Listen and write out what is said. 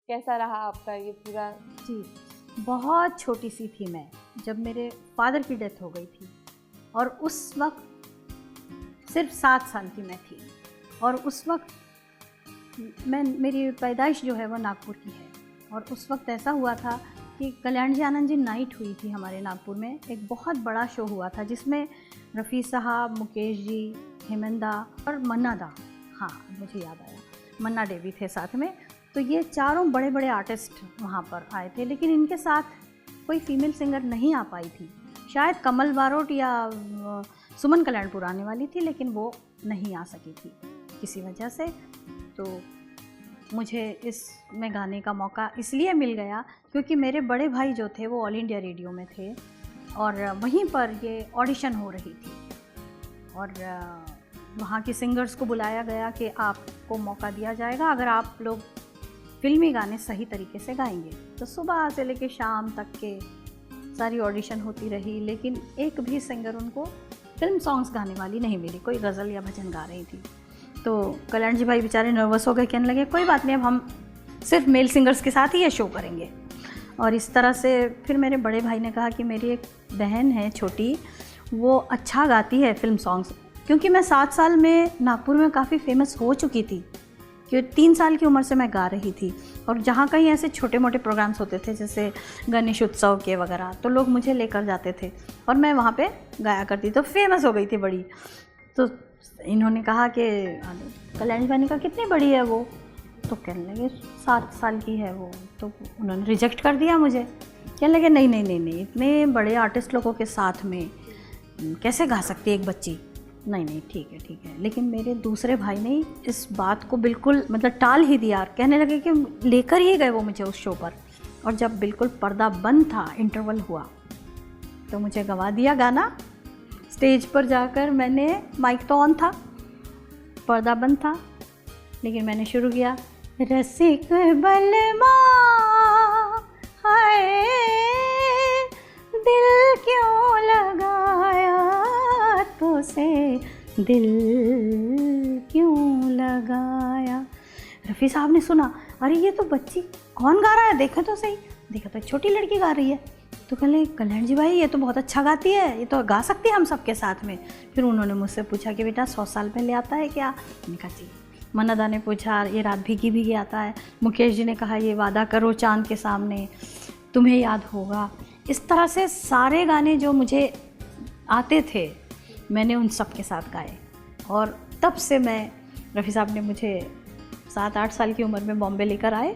कैसा रहा आपका ये पूरा? जी, बहुत छोटी सी थी मैं जब मेरे फादर की डेथ हो गई थी, और उस वक्त सिर्फ 7 साल की मैं थी। और उस वक्त मेरी पैदाइश जो है वो नागपुर की है, और उस वक्त ऐसा हुआ था कि कल्याण जी आनंद जी नाइट हुई थी हमारे नागपुर में। एक बहुत बड़ा शो हुआ था जिसमें रफ़ी साहब, मुकेश जी, हेमंदा और मन्ना दा, हाँ मुझे याद आया, मन्ना डे भी थे साथ में। तो ये चारों बड़े बड़े आर्टिस्ट वहाँ पर आए थे, लेकिन इनके साथ कोई फीमेल सिंगर नहीं आ पाई थी। शायद कमल बारोट या सुमन कल्याणपुर आने वाली थी, लेकिन वो नहीं आ सकी थी किसी वजह से। तो मुझे इसमें गाने का मौका इसलिए मिल गया क्योंकि मेरे बड़े भाई जो थे वो ऑल इंडिया रेडियो में थे, और वहीं पर ये ऑडिशन हो रही थी, और वहाँ की सिंगर्स को बुलाया गया कि आपको मौका दिया जाएगा अगर आप लोग फिल्मी गाने सही तरीके से गाएंगे। तो सुबह से लेकर शाम तक के सारी ऑडिशन होती रही, लेकिन एक भी सिंगर उनको फिल्म सॉन्ग्स गाने वाली नहीं मिली। कोई गज़ल या भजन गा रही थी। तो कल्याण जी भाई बेचारे नर्वस हो गए, कहने लगे कोई बात नहीं, अब हम सिर्फ मेल सिंगर्स के साथ ही ये शो करेंगे। और इस तरह से फिर मेरे बड़े भाई ने कहा कि मेरी एक बहन है छोटी, वो अच्छा गाती है फिल्म सॉन्ग्स, क्योंकि मैं 7 साल में नागपुर में काफ़ी फेमस हो चुकी थी, क्योंकि 3 साल की उम्र से मैं गा रही थी। और जहाँ कहीं ऐसे छोटे मोटे प्रोग्राम्स होते थे जैसे गणेश उत्सव के वगैरह, तो लोग मुझे लेकर जाते थे और मैं वहाँ पे गाया करती, तो फेमस हो गई थी बड़ी। तो इन्होंने कहा कि कल्याण जी ने कहा कितनी बड़ी है वो, तो कहने लगे 7 साल की है वो। तो उन्होंने रिजेक्ट कर दिया मुझे, कहने लगे नहीं नहीं नहीं नहीं, इतने बड़े आर्टिस्ट लोगों के साथ में कैसे गा सकती है एक बच्ची, नहीं नहीं ठीक है ठीक है। लेकिन मेरे दूसरे भाई ने इस बात को बिल्कुल मतलब टाल ही दिया, कहने लगे कि लेकर ही गए वो मुझे उस शो पर। और जब बिल्कुल पर्दा बंद था, इंटरवल हुआ, तो मुझे गवा दिया गाना। स्टेज पर जाकर मैंने, माइक तो ऑन था, पर्दा बंद था, लेकिन मैंने शुरू किया, रसिक बलमा हाय दिल क्यों लगाया तो से, दिल क्यों लगाया। रफ़ी साहब ने सुना, अरे ये तो बच्ची कौन गा रहा है, देखा तो सही, देखा तो छोटी लड़की गा रही है। तो कहले कल्याण जी भाई ये तो बहुत अच्छा गाती है, ये तो गा सकती है हम सबके साथ में। फिर उन्होंने मुझसे पूछा कि बेटा 100 साल पहले आता है क्या, मैंने कहा जी। मन्ना ने पूछा ये रात भीगी भीगी आता है। मुकेश जी ने कहा ये वादा करो चांद के सामने, तुम्हें याद होगा। इस तरह से सारे गाने जो मुझे आते थे मैंने उन सब के साथ गाए। और तब से मैं, रफ़ी साहब ने मुझे 7-8 साल की उम्र में बॉम्बे लेकर आए